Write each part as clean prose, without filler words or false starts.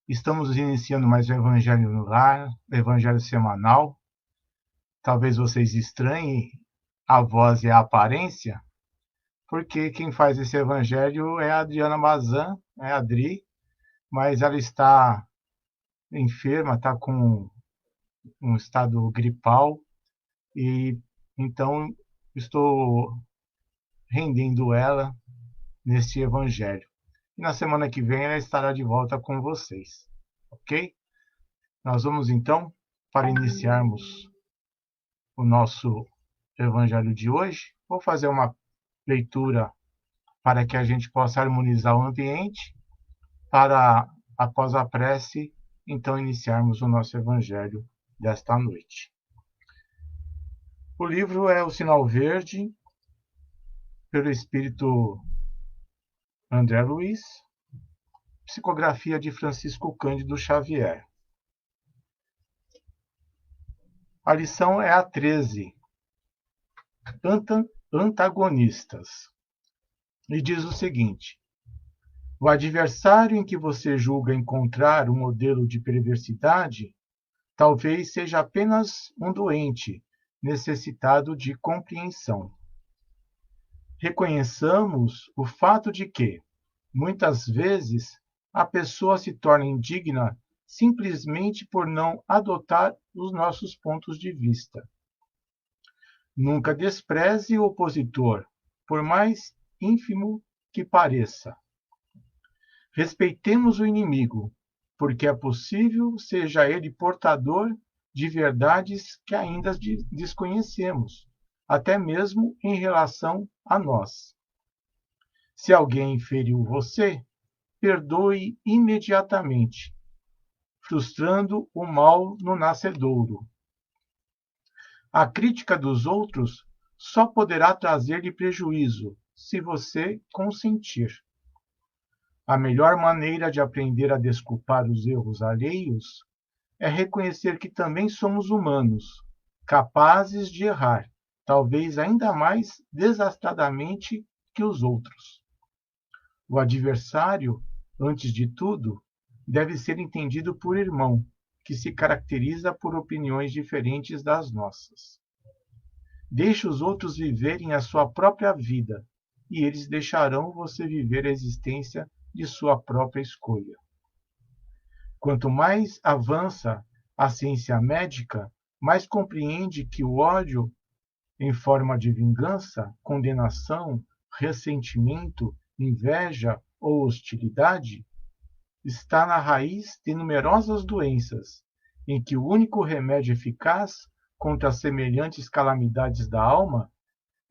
Estamos iniciando mais um Evangelho no Lar, Evangelho semanal. Talvez vocês estranhem a voz e a aparência, porque quem faz esse Evangelho é a Adriana Mazan, é a Adri, mas ela está enferma, está com um estado gripal, e então estou rendendo ela neste Evangelho. E na semana que vem ela estará de volta com vocês, ok? Nós vamos então, para iniciarmos o nosso Evangelho de hoje, vou fazer uma leitura para que a gente possa harmonizar o ambiente, para, após a prece, então iniciarmos o nosso Evangelho desta noite. O livro é O Sinal Verde, pelo Espírito André Luiz, psicografia de Francisco Cândido Xavier. A lição é a 13, antagonistas. E diz o seguinte: o adversário em que você julga encontrar um modelo de perversidade talvez seja apenas um doente necessitado de compreensão. Reconheçamos o fato de que, muitas vezes, a pessoa se torna indigna simplesmente por não adotar os nossos pontos de vista. Nunca despreze o opositor, por mais ínfimo que pareça. Respeitemos o inimigo, porque é possível seja ele portador de verdades que ainda desconhecemos, até mesmo em relação a nós. Se alguém feriu você, perdoe imediatamente, frustrando o mal no nascedouro. A crítica dos outros só poderá trazer-lhe prejuízo se você consentir. A melhor maneira de aprender a desculpar os erros alheios é reconhecer que também somos humanos, capazes de errar, talvez ainda mais desastradamente que os outros. O adversário, antes de tudo, deve ser entendido por irmão, que se caracteriza por opiniões diferentes das nossas. Deixe os outros viverem a sua própria vida, e eles deixarão você viver a existência de sua própria escolha. Quanto mais avança a ciência médica, mais compreende que o ódio, em forma de vingança, condenação, ressentimento, inveja ou hostilidade, está na raiz de numerosas doenças, em que o único remédio eficaz contra as semelhantes calamidades da alma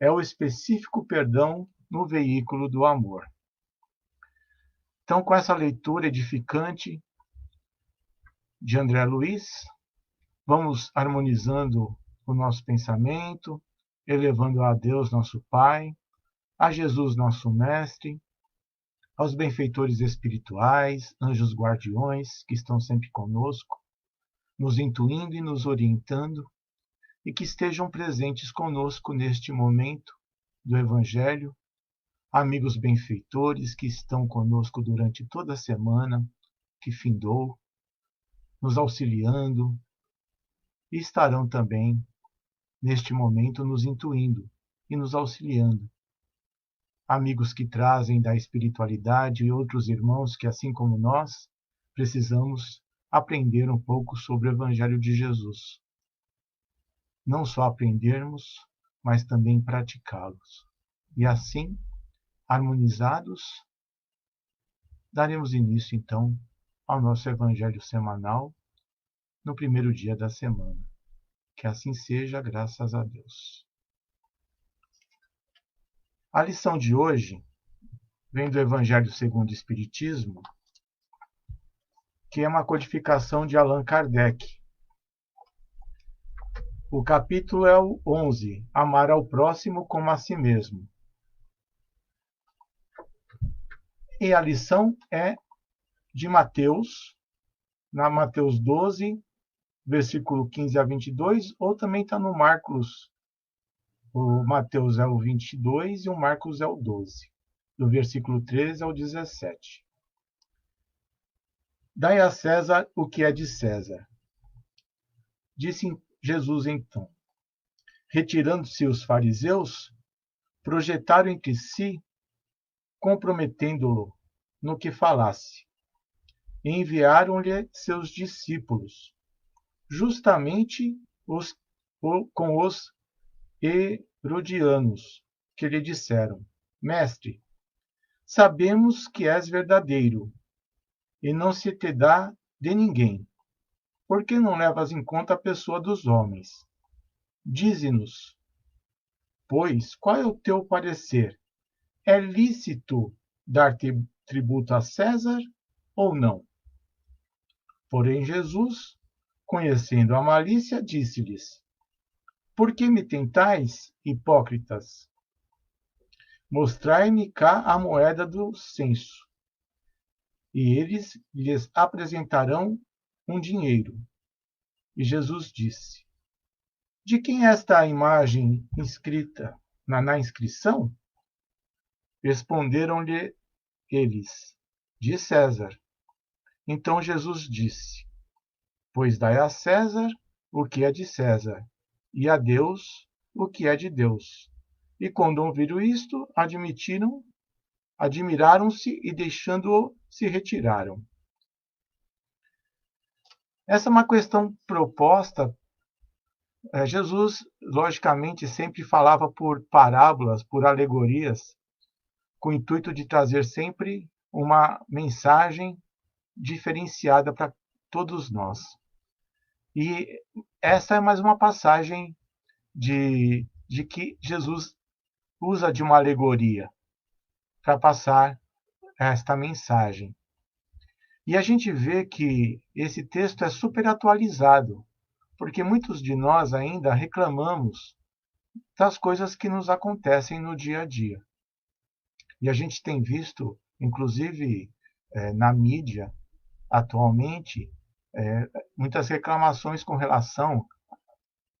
é o específico perdão no veículo do amor. Então, com essa leitura edificante de André Luiz, vamos harmonizando o nosso pensamento, elevando a Deus, nosso Pai, a Jesus, nosso Mestre, aos benfeitores espirituais, anjos guardiões, que estão sempre conosco, nos intuindo e nos orientando, e que estejam presentes conosco neste momento do Evangelho, amigos benfeitores que estão conosco durante toda a semana que findou, nos auxiliando, e estarão também, neste momento, nos intuindo e nos auxiliando. Amigos que trazem da espiritualidade e outros irmãos que, assim como nós, precisamos aprender um pouco sobre o Evangelho de Jesus. Não só aprendermos, mas também praticá-los. E assim, harmonizados, daremos início, então, ao nosso Evangelho semanal, no primeiro dia da semana. Que assim seja, graças a Deus. A lição de hoje vem do Evangelho segundo o Espiritismo, que é uma codificação de Allan Kardec. O capítulo é o 11, Amar ao próximo como a si mesmo. E a lição é de Mateus, na Mateus 12, versículo 15 a 22, ou também está no Marcos. O Mateus é o 22 e o Marcos é o 12, do versículo 13 ao 17. Dai a César o que é de César. Disse Jesus então. Retirando-se os fariseus, projetaram entre si, comprometendo-lo no que falasse, e enviaram-lhe seus discípulos, justamente com os herodianos, que lhe disseram: Mestre, sabemos que és verdadeiro, e não se te dá de ninguém. Por que não levas em conta a pessoa dos homens? Dize-nos, pois, qual é o teu parecer? É lícito dar tributo a César ou não? Porém, Jesus, conhecendo a malícia, disse-lhes: Por que me tentais, hipócritas? Mostrai-me cá a moeda do censo. E eles lhes apresentarão um dinheiro. E Jesus disse: De quem é esta imagem inscrita na inscrição? Responderam-lhe eles: De César. Então Jesus disse: Pois dai a César o que é de César, e a Deus o que é de Deus. E quando ouviram isto, admiraram-se e, deixando-o, se retiraram. Essa é uma questão proposta. Jesus, logicamente, sempre falava por parábolas, por alegorias, com o intuito de trazer sempre uma mensagem diferenciada para todos nós. E essa é mais uma passagem de que Jesus usa de uma alegoria para passar esta mensagem. E a gente vê que esse texto é super atualizado, porque muitos de nós ainda reclamamos das coisas que nos acontecem no dia a dia. E a gente tem visto, inclusive na mídia, atualmente, muitas reclamações com relação,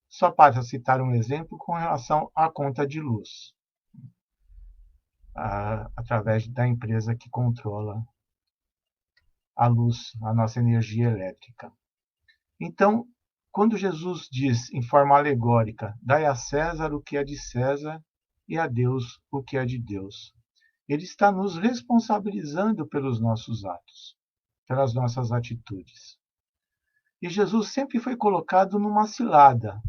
só para citar um exemplo, com relação à conta de luz, através da empresa que controla a luz, a nossa energia elétrica. Então, quando Jesus diz em forma alegórica, dai a César o que é de César e a Deus o que é de Deus, ele está nos responsabilizando pelos nossos atos, pelas nossas atitudes. E Jesus sempre foi colocado numa cilada.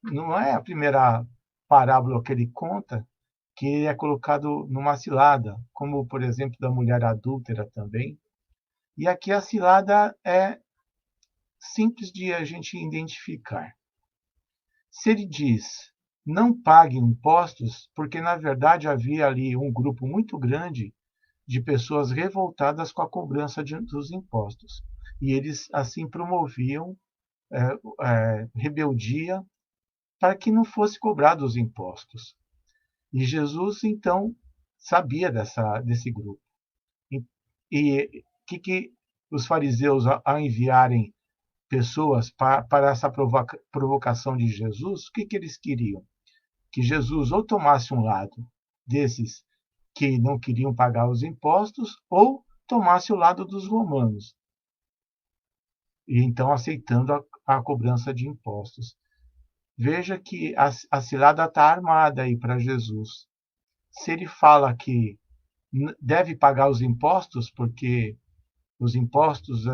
Não é a primeira parábola que ele conta que é colocado numa cilada, como, por exemplo, da mulher adúltera também. E aqui a cilada é simples de a gente identificar. Se ele diz, não pague impostos, porque na verdade havia ali um grupo muito grande de pessoas revoltadas com a cobrança dos impostos. E eles assim promoviam rebeldia para que não fosse cobrado os impostos. E Jesus, então, sabia desse grupo. E que os fariseus, ao enviarem pessoas para essa provocação de Jesus, o que eles queriam? Que Jesus ou tomasse um lado desses que não queriam pagar os impostos, ou tomasse o lado dos romanos, e então aceitando a cobrança de impostos. Veja que a cilada está armada aí para Jesus. Se ele fala que deve pagar os impostos, porque os impostos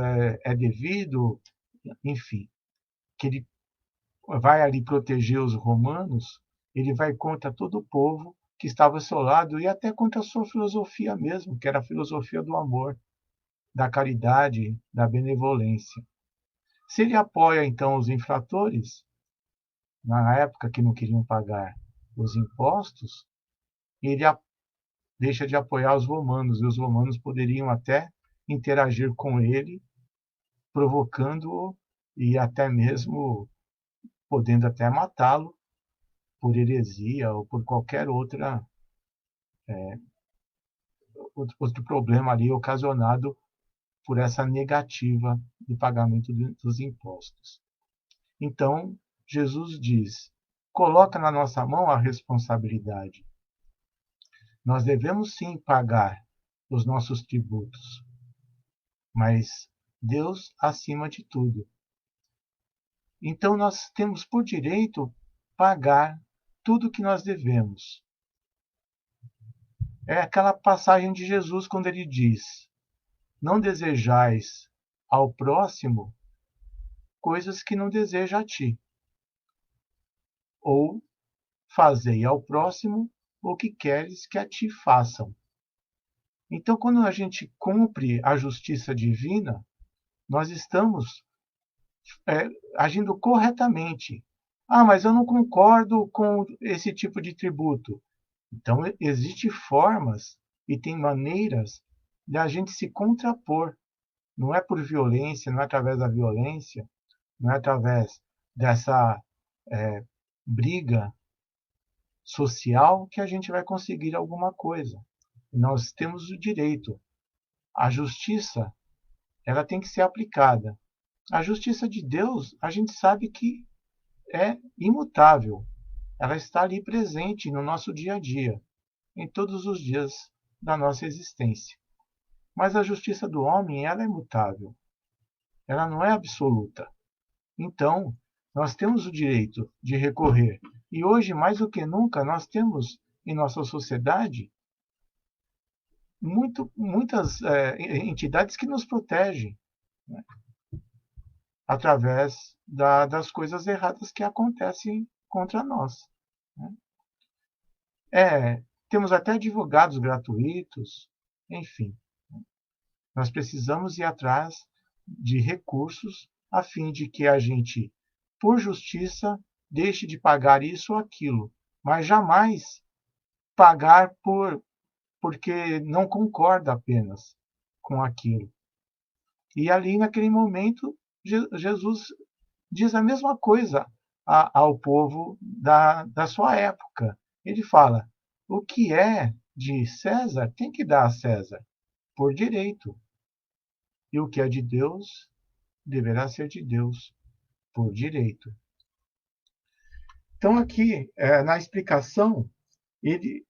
é devido, enfim, que ele vai ali proteger os romanos, ele vai contra todo o povo que estava ao seu lado e até contra a sua filosofia mesmo, que era a filosofia do amor, da caridade, da benevolência. Se ele apoia, então, os infratores, na época que não queriam pagar os impostos, ele deixa de apoiar os romanos, e os romanos poderiam até interagir com ele, provocando-o e até mesmo podendo até matá-lo por heresia ou por qualquer outro problema ali ocasionado por essa negativa do pagamento dos impostos. Então, Jesus diz, coloca na nossa mão a responsabilidade. Nós devemos sim pagar os nossos tributos, mas Deus acima de tudo. Então nós temos por direito pagar tudo que nós devemos. É aquela passagem de Jesus quando ele diz: não desejais ao próximo coisas que não deseja a ti, ou fazei ao próximo o que queres que a ti façam. Então, quando a gente cumpre a justiça divina, nós estamos agindo corretamente. Ah, mas eu não concordo com esse tipo de tributo. Então, existem formas e tem maneiras de a gente se contrapor. Não é por violência, não é através da violência, não é através dessa briga social que a gente vai conseguir alguma coisa. Nós temos o direito. A justiça, ela tem que ser aplicada. A justiça de Deus, a gente sabe que é imutável. Ela está ali presente no nosso dia a dia, em todos os dias da nossa existência. Mas a justiça do homem, ela é mutável. Ela não é absoluta. Então, nós temos o direito de recorrer. E hoje, mais do que nunca, nós temos em nossa sociedade muitas entidades que nos protegem, né, através das coisas erradas que acontecem contra nós. Né? Temos até advogados gratuitos, enfim. Nós precisamos ir atrás de recursos a fim de que a gente, por justiça, deixe de pagar isso ou aquilo, mas jamais pagar porque não concorda apenas com aquilo. E ali, naquele momento, Jesus diz a mesma coisa ao povo da sua época. Ele fala: o que é de César tem que dar a César, por direito. E o que é de Deus deverá ser de Deus, por direito. Então, aqui, na explicação, ele,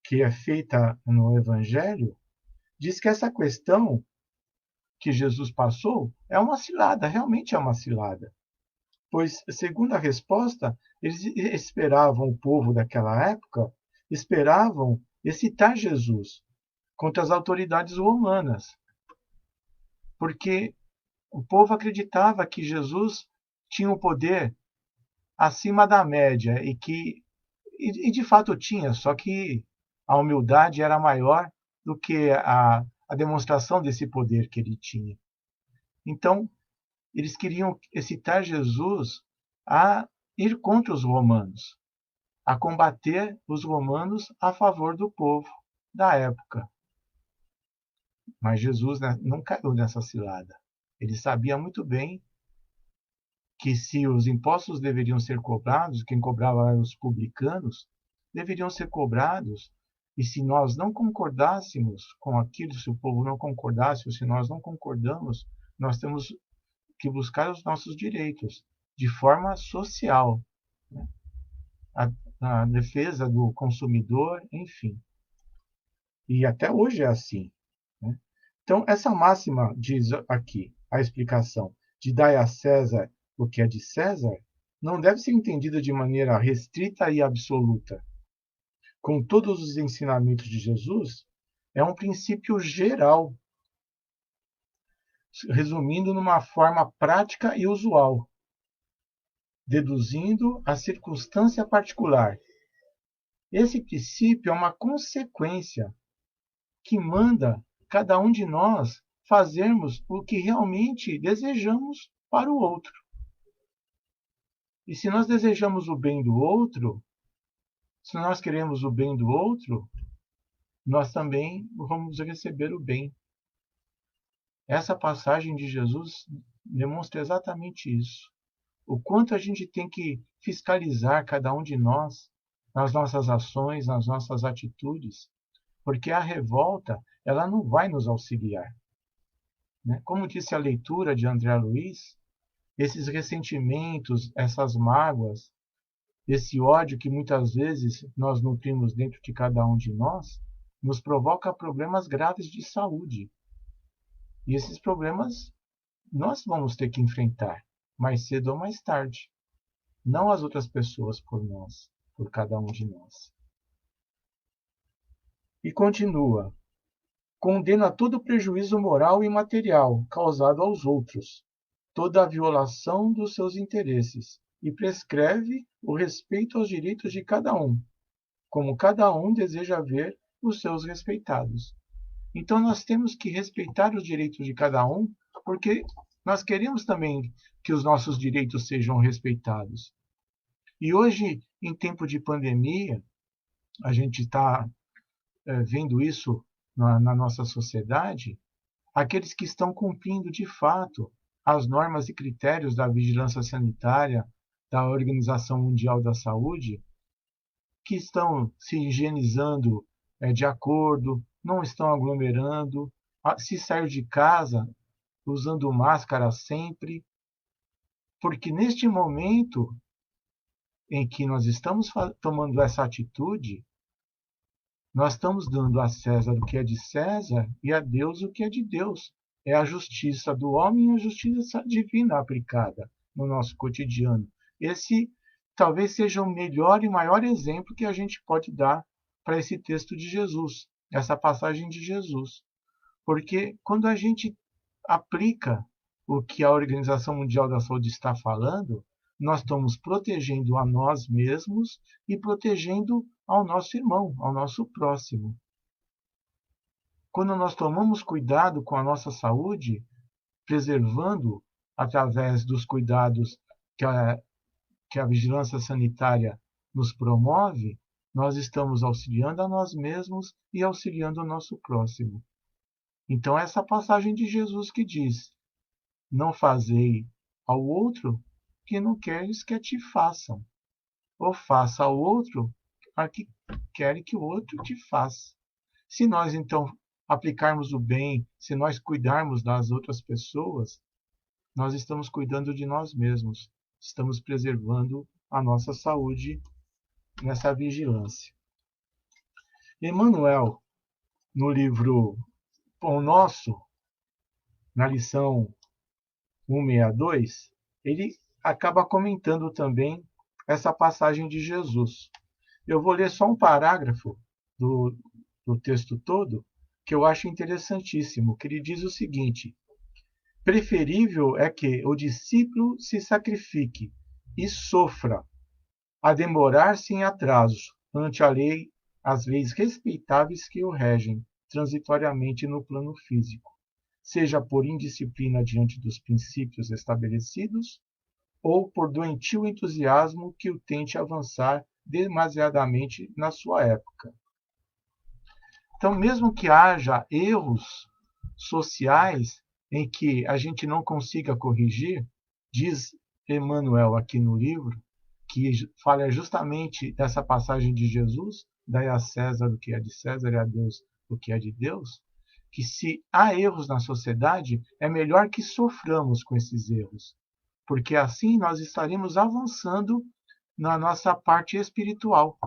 que é feita no Evangelho, diz que essa questão que Jesus passou é uma cilada, realmente é uma cilada. Pois, segundo a resposta, eles esperavam, o povo daquela época, esperavam excitar Jesus contra as autoridades romanas. Porque o povo acreditava que Jesus tinha um poder acima da média e de fato tinha, só que a humildade era maior do que a demonstração desse poder que ele tinha. Então, eles queriam excitar Jesus a ir contra os romanos, a combater os romanos a favor do povo da época. Mas Jesus, né, não caiu nessa cilada. Ele sabia muito bem que se os impostos deveriam ser cobrados, quem cobrava eram os publicanos, deveriam ser cobrados, e se nós não concordássemos com aquilo, se o povo não concordasse, ou se nós não concordamos, nós temos que buscar os nossos direitos de forma social, né? a defesa do consumidor, enfim. E até hoje é assim. Né? Então, essa máxima diz aqui, a explicação, de dar a César o que é de César, não deve ser entendida de maneira restrita e absoluta. Com todos os ensinamentos de Jesus, é um princípio geral, resumindo numa forma prática e usual, deduzindo a circunstância particular. Esse princípio é uma consequência que manda cada um de nós fazermos o que realmente desejamos para o outro. E se nós desejamos o bem do outro, se nós queremos o bem do outro, nós também vamos receber o bem. Essa passagem de Jesus demonstra exatamente isso. O quanto a gente tem que fiscalizar cada um de nós nas nossas ações, nas nossas atitudes, porque a revolta, ela não vai nos auxiliar. Né? Como disse a leitura de André Luiz, esses ressentimentos, essas mágoas, esse ódio que muitas vezes nós nutrimos dentro de cada um de nós, nos provoca problemas graves de saúde. E esses problemas nós vamos ter que enfrentar, mais cedo ou mais tarde. Não as outras pessoas por nós, por cada um de nós. E continua: condena todo prejuízo moral e material causado aos outros, toda a violação dos seus interesses, e prescreve o respeito aos direitos de cada um, como cada um deseja ver os seus respeitados. Então nós temos que respeitar os direitos de cada um, porque nós queremos também que os nossos direitos sejam respeitados. E hoje, em tempo de pandemia, a gente está vendo isso na nossa sociedade, aqueles que estão cumprindo de fato as normas e critérios da vigilância sanitária da Organização Mundial da Saúde, que estão se higienizando de acordo, não estão aglomerando, se sair de casa usando máscara sempre, porque neste momento em que nós estamos tomando essa atitude, nós estamos dando a César o que é de César e a Deus o que é de Deus. É a justiça do homem e a justiça divina aplicada no nosso cotidiano. Esse talvez seja o melhor e maior exemplo que a gente pode dar para esse texto de Jesus, essa passagem de Jesus. Porque quando a gente aplica o que a Organização Mundial da Saúde está falando, nós estamos protegendo a nós mesmos e protegendo ao nosso irmão, ao nosso próximo. Quando nós tomamos cuidado com a nossa saúde, preservando através dos cuidados que a vigilância sanitária nos promove, nós estamos auxiliando a nós mesmos e auxiliando o nosso próximo. Então, essa passagem de Jesus que diz: não fazei ao outro que não queres que te façam, ou faça ao outro a que quer que o outro te faça. Se nós, então, aplicarmos o bem, se nós cuidarmos das outras pessoas, nós estamos cuidando de nós mesmos, estamos preservando a nossa saúde nessa vigilância. Emmanuel, no livro Pão Nosso, na lição 162, ele acaba comentando também essa passagem de Jesus. Eu vou ler só um parágrafo do texto todo, que eu acho interessantíssimo, que ele diz o seguinte: preferível é que o discípulo se sacrifique e sofra, a demorar-se em atraso ante a lei, as leis respeitáveis que o regem transitoriamente no plano físico, seja por indisciplina diante dos princípios estabelecidos, ou por doentio entusiasmo que o tente avançar demasiadamente na sua época. Então, mesmo que haja erros sociais em que a gente não consiga corrigir, diz Emmanuel aqui no livro, que fala justamente dessa passagem de Jesus: dai a César o que é de César e a Deus o que é de Deus, que se há erros na sociedade, é melhor que soframos com esses erros, porque assim nós estaremos avançando na nossa parte espiritual.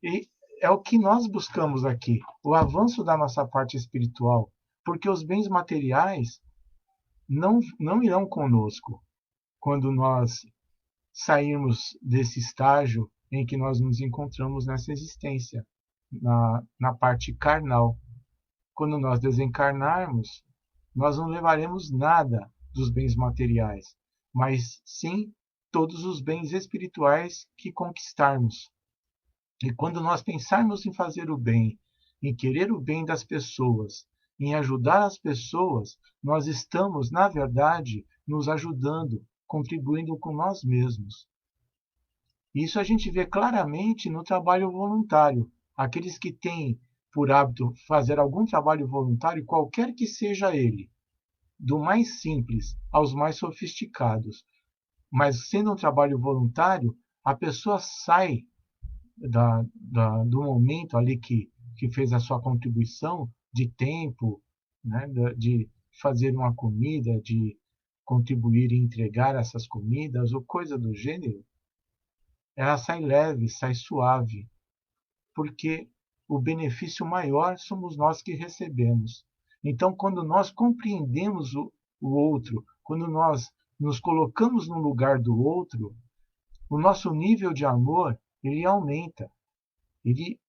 E é o que nós buscamos aqui, o avanço da nossa parte espiritual, porque os bens materiais não irão conosco quando nós sairmos desse estágio em que nós nos encontramos nessa existência, na parte carnal. Quando nós desencarnarmos, nós não levaremos nada dos bens materiais, mas sim todos os bens espirituais que conquistarmos. E quando nós pensarmos em fazer o bem, em querer o bem das pessoas, em ajudar as pessoas, nós estamos, na verdade, nos ajudando, contribuindo com nós mesmos. Isso a gente vê claramente no trabalho voluntário. Aqueles que têm por hábito fazer algum trabalho voluntário, qualquer que seja ele, do mais simples aos mais sofisticados, mas sendo um trabalho voluntário, a pessoa sai do momento ali que fez a sua contribuição de tempo, né, de fazer uma comida, de contribuir e entregar essas comidas ou coisa do gênero, ela sai leve, sai suave, porque o benefício maior somos nós que recebemos. Então, quando nós compreendemos o outro, quando nós nos colocamos no lugar do outro, o nosso nível de amor, ele aumenta, ele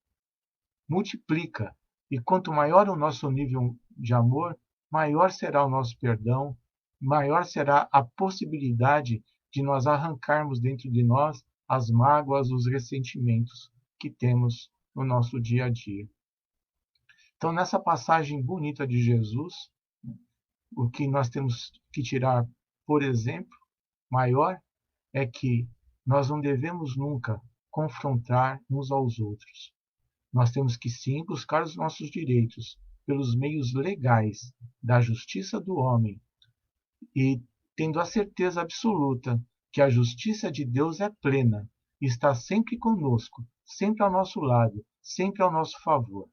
multiplica. E quanto maior o nosso nível de amor, maior será o nosso perdão, maior será a possibilidade de nós arrancarmos dentro de nós as mágoas, os ressentimentos que temos no nosso dia a dia. Então, nessa passagem bonita de Jesus, o que nós temos que tirar, por exemplo, maior, é que nós não devemos nunca confrontar uns aos outros. Nós temos que sim buscar os nossos direitos pelos meios legais da justiça do homem e tendo a certeza absoluta que a justiça de Deus é plena e está sempre conosco, sempre ao nosso lado, sempre ao nosso favor.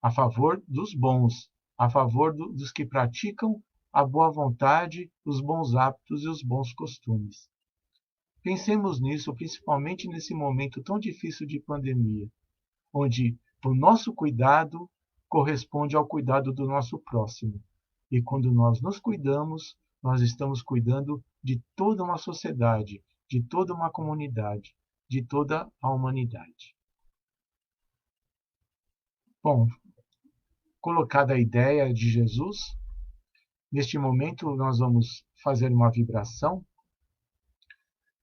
A favor dos bons, a favor dos que praticam a boa vontade, os bons hábitos e os bons costumes. Pensemos nisso, principalmente nesse momento tão difícil de pandemia, onde o nosso cuidado corresponde ao cuidado do nosso próximo. E quando nós nos cuidamos, nós estamos cuidando de toda uma sociedade, de toda uma comunidade, de toda a humanidade. Bom, colocada a ideia de Jesus, neste momento nós vamos fazer uma vibração.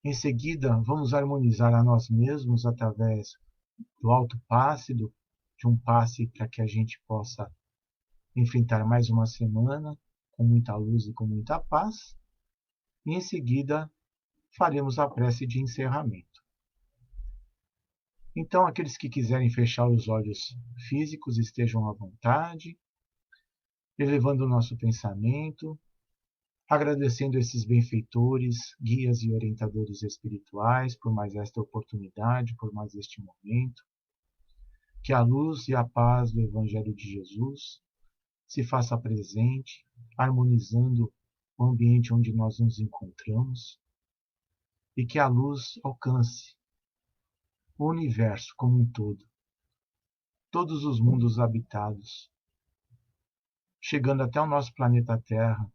Em seguida, vamos harmonizar a nós mesmos através do alto passe, de um passe para que a gente possa enfrentar mais uma semana com muita luz e com muita paz. E em seguida, faremos a prece de encerramento. Então, aqueles que quiserem fechar os olhos físicos estejam à vontade, elevando o nosso pensamento, agradecendo esses benfeitores, guias e orientadores espirituais por mais esta oportunidade, por mais este momento. Que a luz e a paz do Evangelho de Jesus se faça presente, harmonizando o ambiente onde nós nos encontramos, e que a luz alcance o universo como um todo, todos os mundos habitados, chegando até o nosso planeta Terra,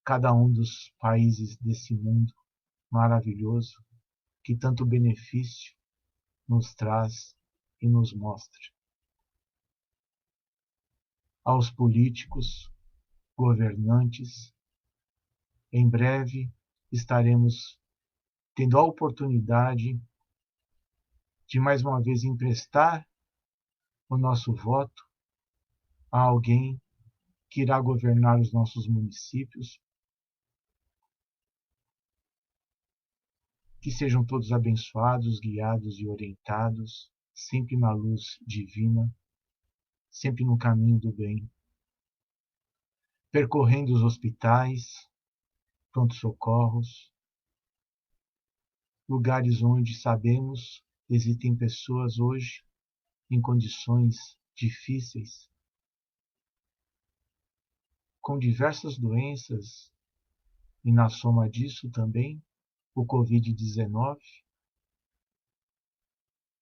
cada um dos países desse mundo maravilhoso que tanto benefício nos traz e nos mostra. Aos políticos, governantes, em breve estaremos tendo a oportunidade de mais uma vez emprestar o nosso voto a alguém que irá governar os nossos municípios. Que sejam todos abençoados, guiados e orientados, sempre na luz divina, sempre no caminho do bem, percorrendo os hospitais, pronto-socorros, lugares onde sabemos existem pessoas hoje em condições difíceis, com diversas doenças, e na soma disso também o Covid-19,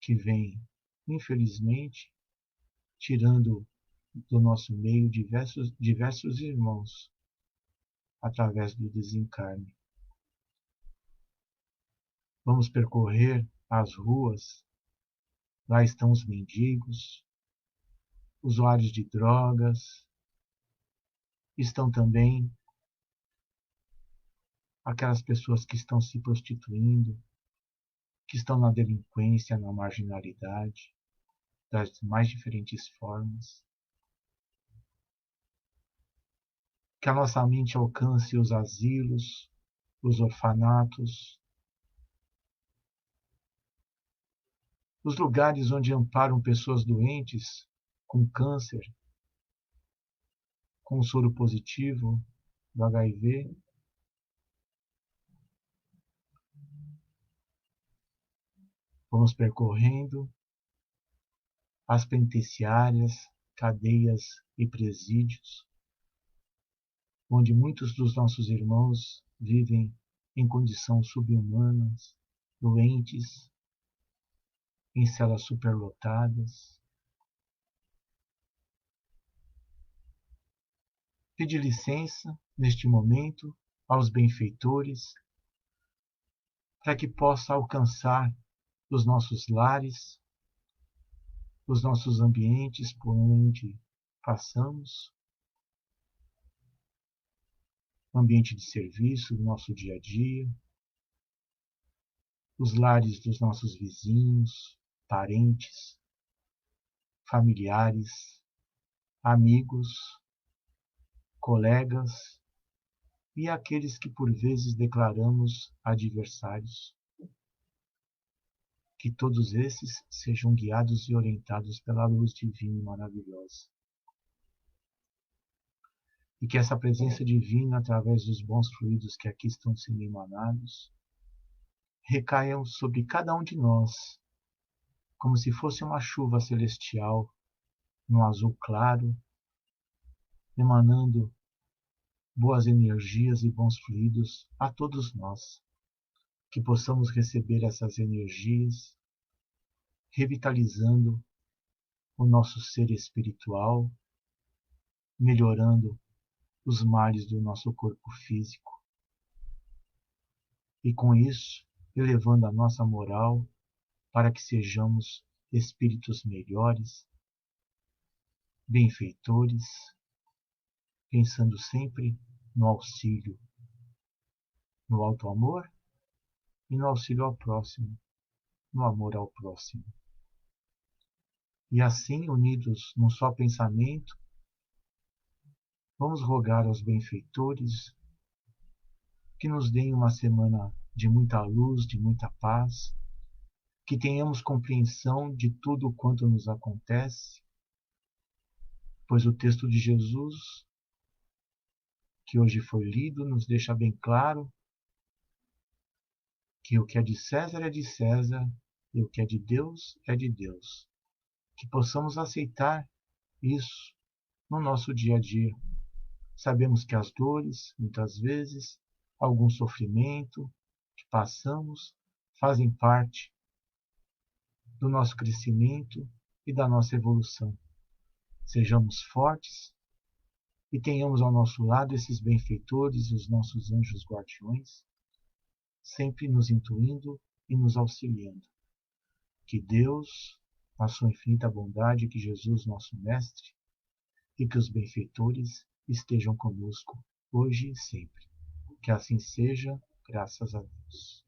que vem, infelizmente, tirando do nosso meio diversos irmãos através do desencarne. Vamos percorrer as ruas, lá estão os mendigos, usuários de drogas, estão também aquelas pessoas que estão se prostituindo, que estão na delinquência, na marginalidade, das mais diferentes formas. Que a nossa mente alcance os asilos, os orfanatos, os lugares onde amparam pessoas doentes com câncer, com soro positivo do HIV. Vamos percorrendo as penitenciárias, cadeias e presídios, onde muitos dos nossos irmãos vivem em condições subhumanas, doentes, em celas superlotadas. Pede licença, neste momento, aos benfeitores, para que possa alcançar os nossos lares, os nossos ambientes por onde passamos, o ambiente de serviço do nosso dia a dia, os lares dos nossos vizinhos, parentes, familiares, amigos, colegas e aqueles que por vezes declaramos adversários. Que todos esses sejam guiados e orientados pela luz divina e maravilhosa. E que essa presença divina, através dos bons fluidos que aqui estão sendo emanados, recaiam sobre cada um de nós, como se fosse uma chuva celestial, no azul claro, emanando boas energias e bons fluidos a todos nós, que possamos receber essas energias, revitalizando o nosso ser espiritual, melhorando os males do nosso corpo físico. E com isso, elevando a nossa moral para que sejamos espíritos melhores, benfeitores, pensando sempre no auxílio, no alto amor e no auxílio ao próximo, no amor ao próximo. E assim, unidos num só pensamento, vamos rogar aos benfeitores que nos deem uma semana de muita luz, de muita paz, que tenhamos compreensão de tudo quanto nos acontece, pois o texto de Jesus, que hoje foi lido, nos deixa bem claro que o que é de César e o que é de Deus é de Deus. Que possamos aceitar isso no nosso dia a dia. Sabemos que as dores, muitas vezes, algum sofrimento que passamos, fazem parte do nosso crescimento e da nossa evolução. Sejamos fortes e tenhamos ao nosso lado esses benfeitores e os nossos anjos guardiões, sempre nos intuindo e nos auxiliando. Que Deus, na sua infinita bondade, que Jesus, nosso Mestre, e que os benfeitores estejam conosco, hoje e sempre. Que assim seja, graças a Deus.